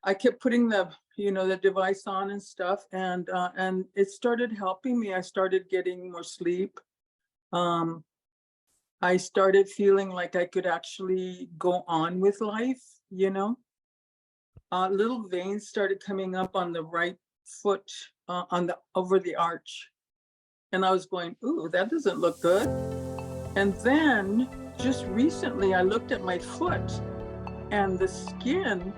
I kept putting the device on and stuff, and it started helping me. I started getting more sleep. Um, I started feeling like I could actually go on with life. Little veins started coming up on the right foot, over the arch. And I was going, ooh, that doesn't look good. And then just recently I looked at my foot and the skin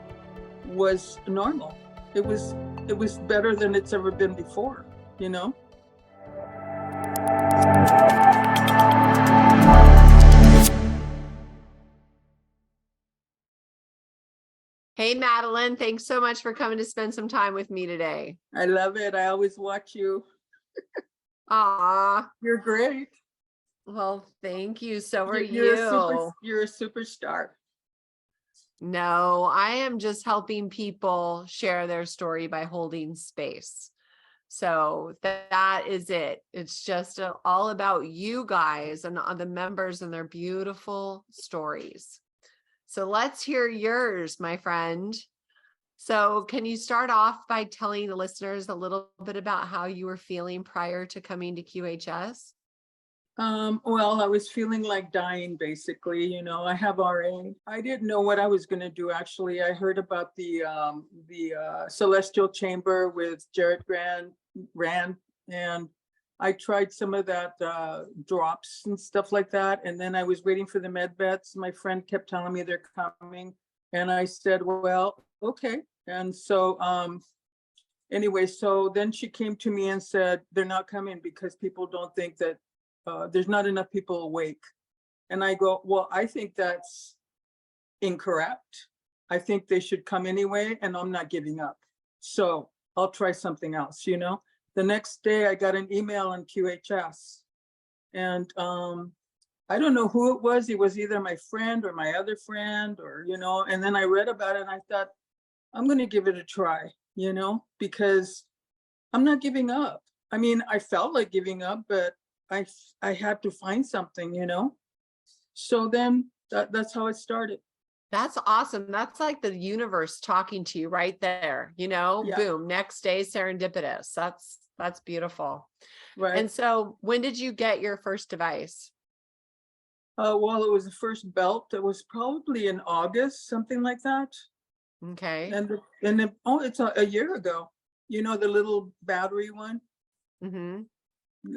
was normal. It was better than it's ever been before. Hey, Madeleine, thanks so much for coming to spend some time with me today. I love it. I always watch you. Aw, You're great. well, thank you. So are You're you. you're a superstar. No, I am just helping people share their story by holding space. So that is it. It's just all about you guys and the members and their beautiful stories. So let's hear yours, my friend. So can you start off by telling the listeners a little bit about how you were feeling prior to coming to QHS? Well, I was feeling like dying, basically. I have RA. I didn't know what I was going to do. Actually, I heard about the Celestial Chamber with Jared Rand, and I tried some of that drops and stuff like that. And then I was waiting for the med vets. My friend kept telling me they're coming, and I said, well, okay. And so anyway, so then she came to me and said they're not coming because people don't think that there's not enough people awake. And I go, well, I think that's incorrect. I think they should come anyway, and I'm not giving up. So I'll try something else. The next day I got an email on QHS, and I don't know who it was. It was either my friend or my other friend, and then I read about it and I thought, I'm going to give it a try, because I'm not giving up. I mean, I felt like giving up, but I had to find something. So then that's how it started. That's awesome. That's like the universe talking to you right there, Yeah. boom, next day, serendipitous. That's beautiful. Right. And so when did you get your first device? Well, it was the first belt. It was probably in August, something like that. Okay. And it's a year ago. The little battery one. Mm-hmm.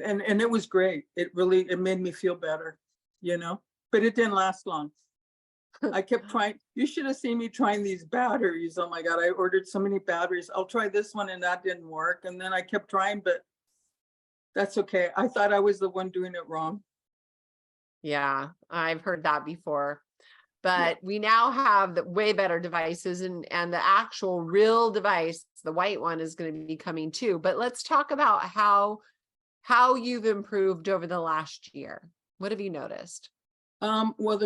And it was great. It made me feel better, but it didn't last long. I kept trying. You should have seen me trying these batteries. Oh my God, I ordered so many batteries. I'll try this one, and that didn't work. And then I kept trying, but that's okay. I thought I was the one doing it wrong. Yeah, I've heard that before. But we now have the way better devices, and the actual real device, the white one, is going to be coming too. But let's talk about how you've improved over the last year. What have you noticed? Well,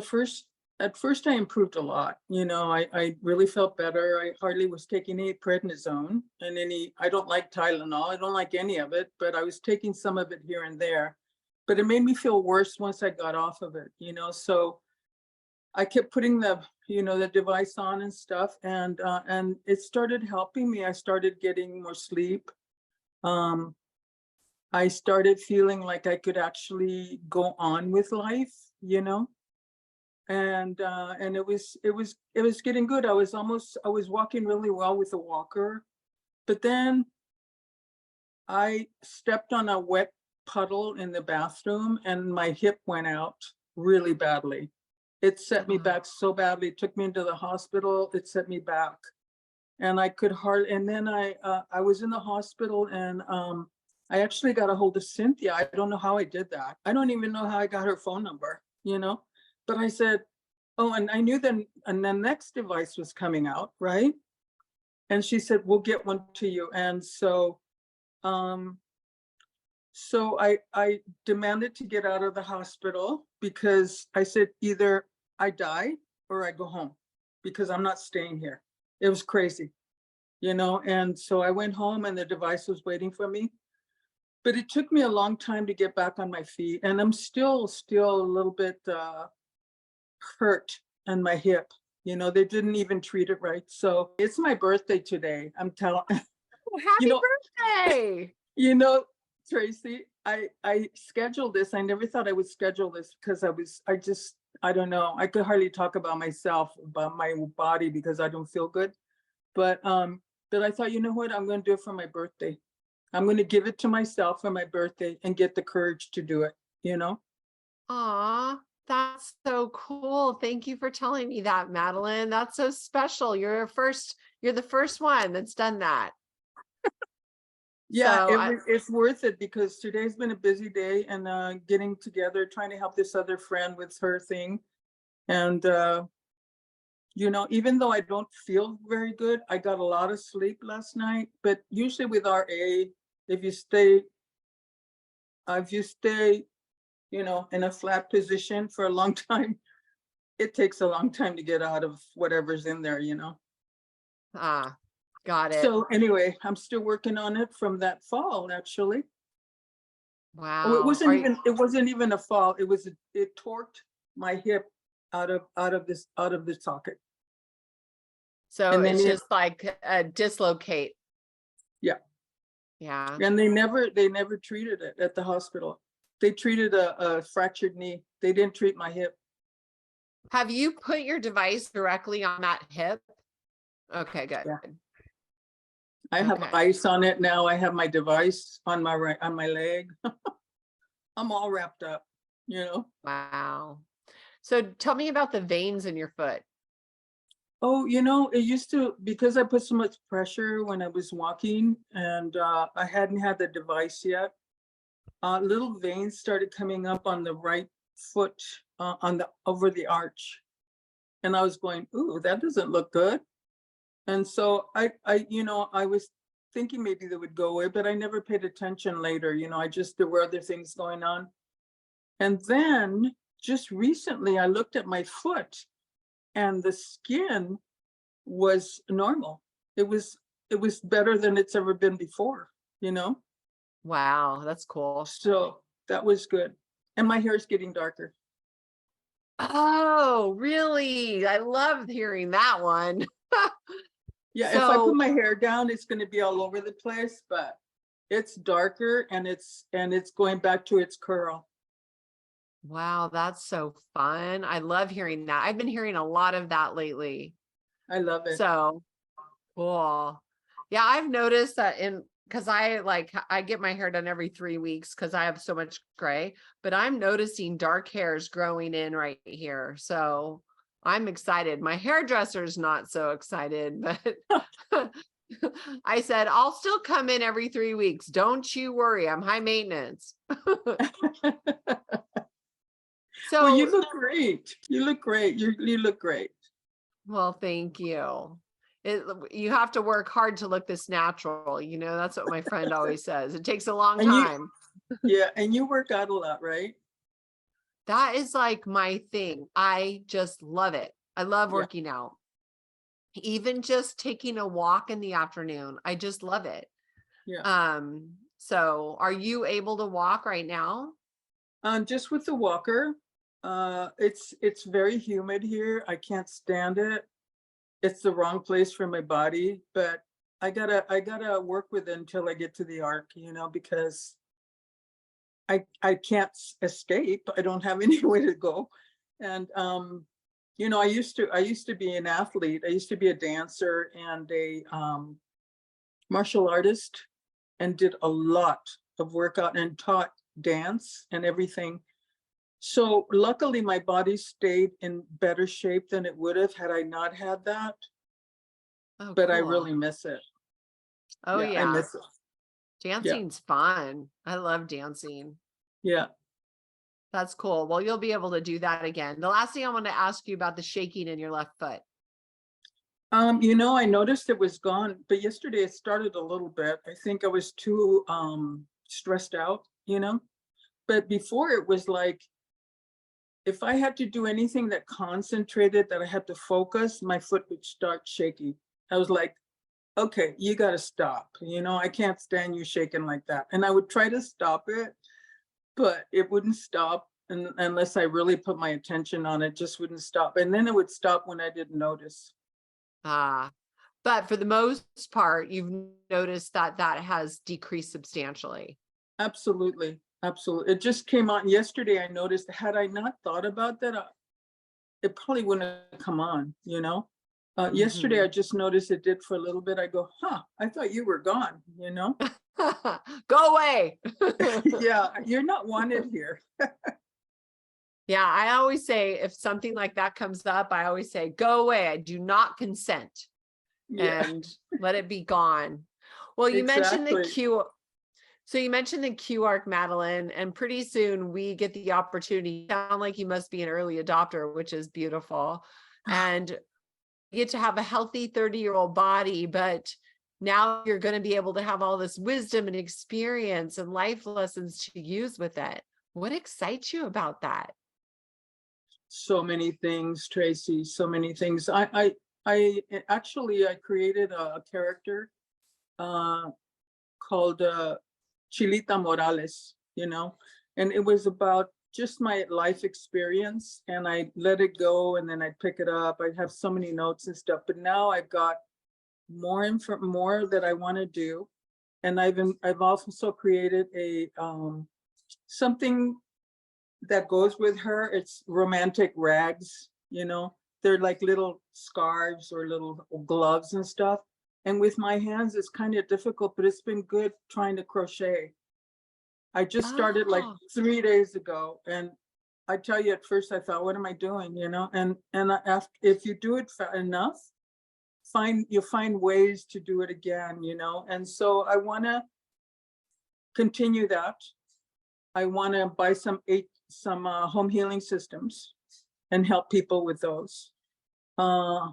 at first I improved a lot. I really felt better. I hardly was taking any prednisone and I don't like Tylenol. I don't like any of it, but I was taking some of it here and there. But it made me feel worse once I got off of it, so I kept putting the device on and stuff, and it started helping me. I started getting more sleep. I started feeling like I could actually go on with life, and it was getting good. I was walking really well with a walker, but then I stepped on a wet puddle in the bathroom and my hip went out really badly. It set me back so badly. It took me into the hospital. It set me back, and I could hardly. And then I was in the hospital, and I actually got a hold of Cynthia. I don't know how I did that. I don't even know how I got her phone number. But I said, oh, and I knew then, and the next device was coming out, right? And she said, we'll get one to you. And so I demanded to get out of the hospital because I said, either I die or I go home, because I'm not staying here. It was crazy, and so I went home and the device was waiting for me. But it took me a long time to get back on my feet, and I'm still a little bit hurt on my hip. You know, they didn't even treat it right. So it's my birthday today. I'm telling, Oh, you happy know, birthday. you know, Tracy, I scheduled this. I never thought I would schedule this because I don't know. I could hardly talk about myself, about my body because I don't feel good. But I thought, you know what? I'm going to do it for my birthday. I'm going to give it to myself for my birthday and get the courage to do it, you know? Aw, that's so cool. Thank you for telling me that, Madeline. That's so special. You're the first one that's done that. Yeah, So I, it's worth it because today's been a busy day and getting together, trying to help this other friend with her thing. And, you know, even though I don't feel very good, I got a lot of sleep last night. But usually with RA, if you stay, if you stay, you know, in a flat position for a long time, it takes a long time to get out of whatever's in there, you know. got it. So anyway, I'm still working on it from that fall, actually. Oh, Wow. Are you, it wasn't even a fall. It torqued my hip out of the socket. so And then it's just like a dislocate. yeah. Yeah. And they never treated it at the hospital. They treated a fractured knee. They didn't treat my hip. Have you put your device directly on that hip? Okay, good. Yeah. I have Okay. ice on it now. I have my device on my leg. I'm all wrapped up, you know. Wow. So tell me about the veins in your foot. Oh, you know, it used to, because I put so much pressure when I was walking and I hadn't had the device yet. Little veins started coming up on the right foot over the arch. And I was going, ooh, that doesn't look good. And so you know, I was thinking maybe they would go away, but I never paid attention later. You know, there were other things going on. And then just recently I looked at my foot and the skin was normal. It was better than it's ever been before, you know? Wow, that's cool. So that was good. And my hair is getting darker. Oh, really? I love hearing that one. Yeah, if I put So, my hair down, it's going to be all over the place, but it's darker and it's going back to its curl. wow, that's so fun. I love hearing that. I've been hearing a lot of that lately. I love it. So cool. Yeah, I've noticed that because I get my hair done every 3 weeks because I have so much gray, but I'm noticing dark hairs growing in right here. So I'm excited. My hairdresser's not so excited, but I said, I'll still come in every 3 weeks. Don't you worry. I'm high maintenance. Well, you So, look great. You look great. You look great. well, thank you. You have to work hard to look this natural. You know, that's what my friend always says. It takes a long And time. yeah, and you work out a lot, right? That is like my thing. I just love it. I love Yeah. working out. Even just taking a walk in the afternoon. I just love it. Yeah. So are you able to walk right now? Just with the walker. It's very humid here. I can't stand it. It's the wrong place for my body, but I gotta work with it until I get to the arc, you know, because I can't escape. I don't have anywhere to go. And you know, I used to be an athlete. I used to be a dancer and a martial artist and did a lot of workout and taught dance and everything. So luckily my body stayed in better shape than it would have had I not had that. Oh, But I cool. really miss it. Oh, Yeah, I yeah. miss it. Dancing's fun. I love dancing. Yeah. That's cool. Well, you'll be able to do that again. The last thing I want to ask you about the shaking in your left foot. You know, I noticed it was gone, but yesterday it started a little bit. I think I was too stressed out, you know. But before it was like, if I had to do anything that concentrated, that I had to focus, my foot would start shaking. I was like, okay, you got to stop. You know, I can't stand you shaking like that. And I would try to stop it, but it wouldn't stop. and unless I really put my attention on it, just wouldn't stop. And then it would stop when I didn't notice. But for the most part, you've noticed that that has decreased substantially. Absolutely. Absolutely. It just came on yesterday. I noticed, had I not thought about that, it probably wouldn't have come on, you know? Yesterday, I just noticed it did for a little bit. I go, huh, I thought you were gone, you know? Go away. Yeah, you're not wanted here. Yeah, I always say if something like that comes up, I always say, go away. I do not consent. Yeah, And let it be gone. Well, you mentioned the exactly. So you mentioned the Q arc, Madeline, and pretty soon we get the opportunity. Sound like you must be an early adopter, which is beautiful. And you get to have a healthy 30-year-old body, but now you're going to be able to have all this wisdom and experience and life lessons to use with it. What excites you about that? So many things, Tracy, so many things. I actually, I created a character called Chilita Morales, you know, and it was about just my life experience, and I let it go and then I pick it up. I have so many notes and stuff, but now I've got more that I want to do. And I've also created a something that goes with her. It's romantic rags, you know, they're like little scarves or little gloves and stuff. And with my hands, it's kind of difficult, but it's been good trying to crochet. I just started like Oh, 3 days ago, and I tell you, at first I thought, what am I doing, you know? And if you do it enough, you'll find ways to do it again, you know? And so I want to continue that. I want to buy some home healing systems and help people with those. I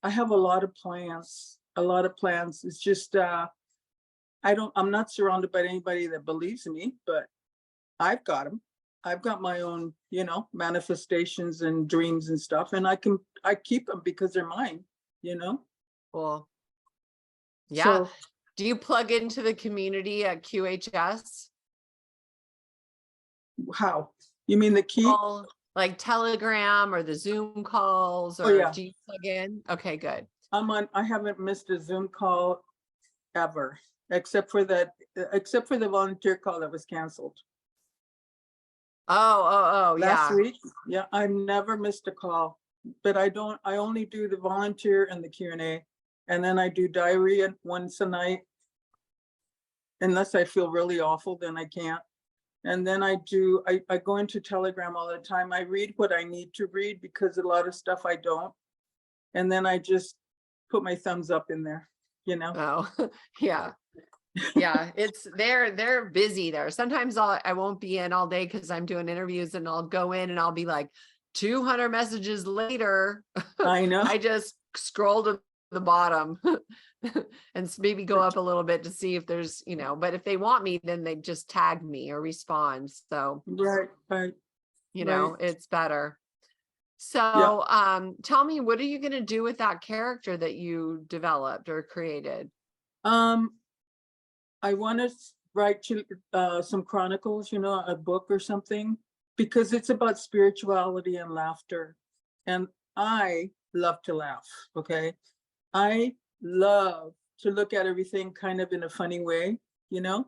have a lot of plans, It's just, I'm not surrounded by anybody that believes in me, but I've got them. I've got my own, you know, manifestations and dreams and stuff, and I keep them because they're mine, you know? cool. Yeah. So Do you plug into the community at QHS? how? You mean the key? All like Telegram or the Zoom calls, Oh or yeah, do you plug in? Okay, good. I haven't missed a Zoom call ever, except for the volunteer call that was canceled Oh, last yeah. week. Yeah, I never missed a call, but I only do the volunteer and the Q&A, and then I do diary once a night. Unless I feel really awful, then I can't. And then I go into Telegram all the time. I read what I need to read because a lot of stuff I don't. And then I just put my thumbs up in there, you know? Oh, yeah. Yeah, they're busy there. Sometimes I won't be in all day because I'm doing interviews, and I'll go in and I'll be like 200 messages later. I know. I just scroll to the bottom and maybe go up a little bit to see if there's, you know, but if they want me, then they just tag me or respond. So, Right. you know, Right. it's better. Yeah. So, tell me, what are you going to do with that character that you developed or created? I want to write some chronicles, you know, a book or something, because it's about spirituality and laughter. And I love to laugh, okay? I love to look at everything kind of in a funny way, you know?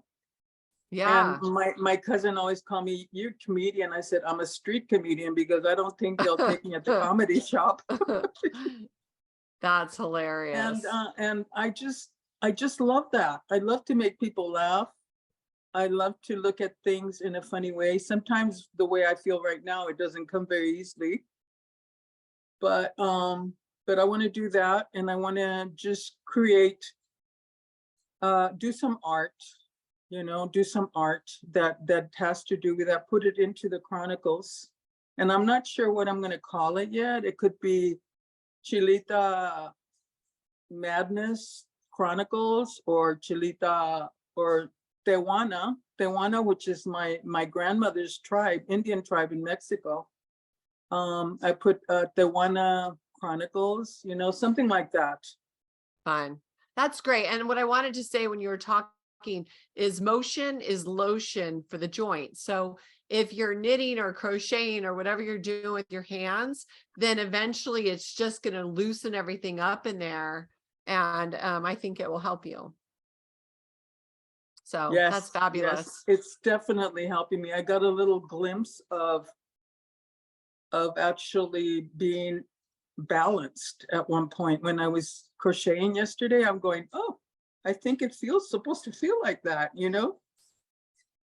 And Yeah. my cousin always called me, you're a comedian. I said, I'm a street comedian because I don't think they'll take me at the comedy shop. That's hilarious. And I just love that. I love to make people laugh. I love to look at things in a funny way. Sometimes the way I feel right now, it doesn't come very easily. But I want to do that, and I want to just create, do some art, you know, do some art that has to do with that, put it into the chronicles. And I'm not sure what I'm going to call it yet. It could be Chilita Madness Chronicles, or Chilita, or Tehuana, which is my grandmother's tribe, Indian tribe in Mexico. I put Tehuana Chronicles, you know, something like that. Fine. That's great. And what I wanted to say when you were talking is motion is lotion for the joint. So if you're knitting or crocheting or whatever you're doing with your hands, then eventually it's just going to loosen everything up in there. And I think it will help you. So that's fabulous. Yes, it's definitely helping me. I got a little glimpse of actually being balanced at one point when I was crocheting yesterday. I'm going, oh, I think it feels supposed to feel like that, you know?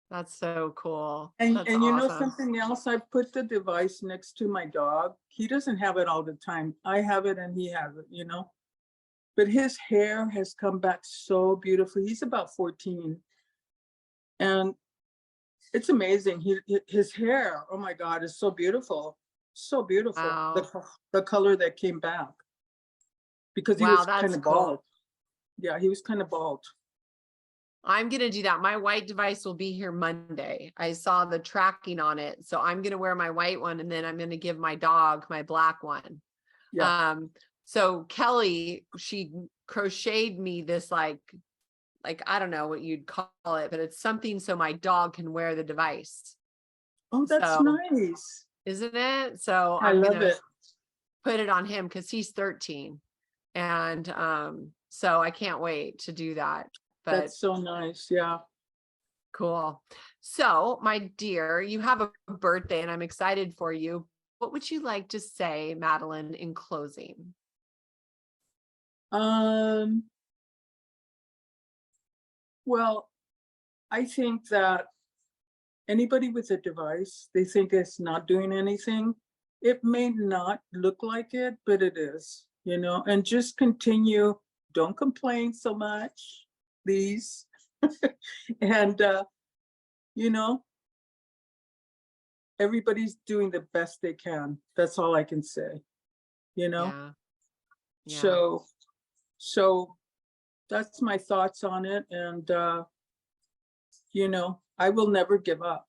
That's so cool. And That's you know awesome. something else, I put the device next to my dog. He doesn't have it all the time. I have it and he has it, you know? But his hair has come back so beautifully. He's about 14. And it's amazing. His hair, oh my God, is so beautiful. So beautiful. Wow. The color that came back. Because he Wow, was that's kind of cool. bald. Yeah, he was kind of bald. I'm going to do that. My white device will be here Monday. I saw the tracking on it. So I'm going to wear my white one and then I'm going to give my dog my black one. Yeah. So Kelly, she crocheted me this like, I don't know what you'd call it, but it's something so my dog can wear the device. Oh, that's So, nice. isn't it? So I I'm love going to it. put it on him because he's 13. And so I can't wait to do that. But That's so nice. Yeah. cool. So, my dear, you have a birthday and I'm excited for you. What would you like to say, Madeleine, in closing? Well, I think that anybody with a device, they think it's not doing anything. It may not look like it, but it is, you know, and just continue. Don't complain so much, please. And, you know, everybody's doing the best they can. That's all I can say, you know? Yeah. Yeah. So that's my thoughts on it. And, you know, I will never give up.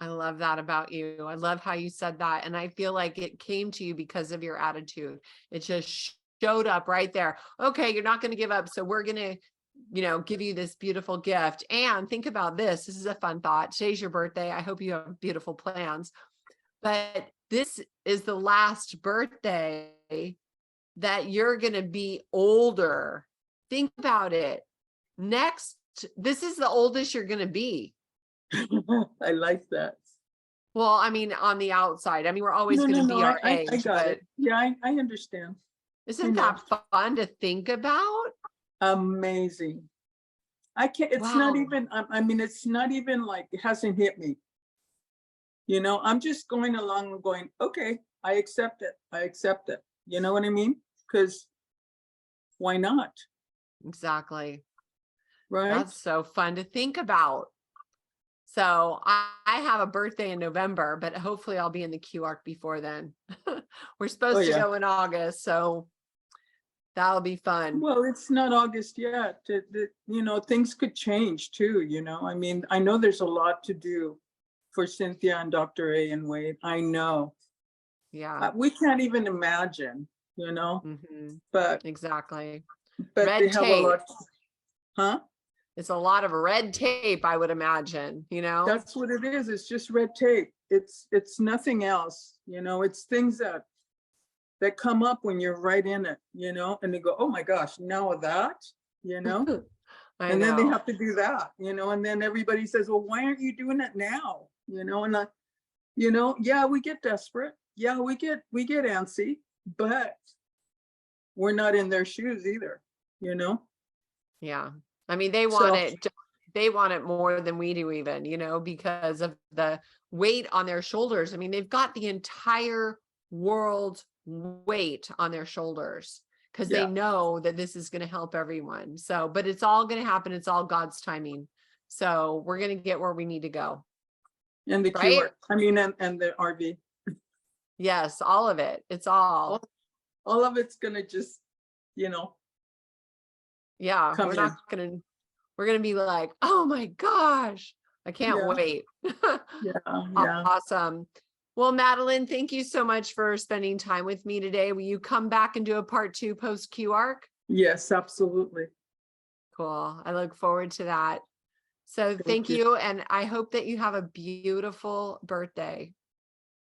I love that about you. I love how you said that. And I feel like it came to you because of your attitude. It just showed up right there. Okay, you're not going to give up. So we're going to, you know, give you this beautiful gift. And think about this. This is a fun thought. Today's your birthday. I hope you have beautiful plans. But this is the last birthday that you're going to be older. Think about it. Next, this is the oldest you're going to be. I like that. Well, I mean, on the outside, I mean, we're always No, going to no, be no, our I age, got but it. Yeah, I understand. I isn't know. that fun to think about? Amazing. I can't, it's not Wow. even, I mean, it's not even like, it hasn't hit me. You know, I'm just going along and going, okay, I accept it. I accept it. You know what I mean? Because why not? Exactly. Right? That's so fun to think about. So I have a birthday in November, but hopefully I'll be in the Q arc before then. We're supposed to go in August, so that'll be fun. Well, it's not August yet. You know, things could change too, you know. I mean, I know there's a lot to do for Cynthia and Dr. A and Wade. I know. Yeah. We can't even imagine, you know, but exactly. they Red have a tape. lot. Huh? It's a lot of red tape, I would imagine, you know? That's what it is. It's just red tape. It's nothing else, you know. It's things that come up when you're right in it, you know, and they go, oh my gosh, now that, you know, I and know. then they have to do that, you know, and then everybody says, well, why aren't you doing it now? You know, and you know, yeah, we get desperate. Yeah, we get antsy, but we're not in their shoes either, you know? Yeah. I mean, they want it more than we do even, you know, because of the weight on their shoulders. I mean, they've got the entire world's weight on their shoulders because they know that this is going to help everyone. So, but it's all going to happen. It's all God's timing. So we're going to get where we need to go. And the right? I mean, and the RV. Yes, all of it. It's all of it's going to just, you know. Yeah, we're going to be like, oh my gosh, I can't wait. Yeah. Awesome. Well, Madeleine, thank you so much for spending time with me today. Will you come back and do a part 2 post Q arc? Yes, absolutely. Cool. I look forward to that. So thank you. And I hope that you have a beautiful birthday.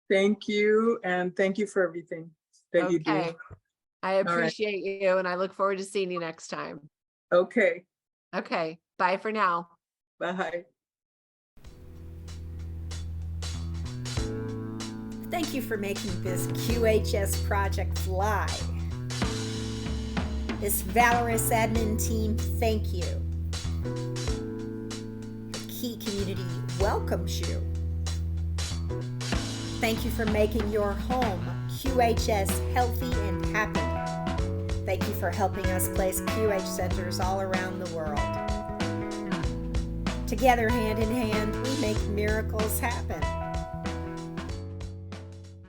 Thank you. And thank you for everything that you do. Okay. I right. appreciate you and I look forward to seeing you next time. Okay. Okay. Bye for now. Bye. Thank you for making this QHS project fly. This valorous admin team, thank you. The Key community welcomes you. Thank you for making your home QHS healthy and happy. Thank you for helping us place QH centers all around the world. Together, hand in hand, we make miracles happen.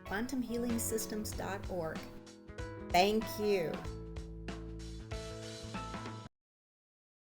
QuantumHealingSystems.org. Thank you.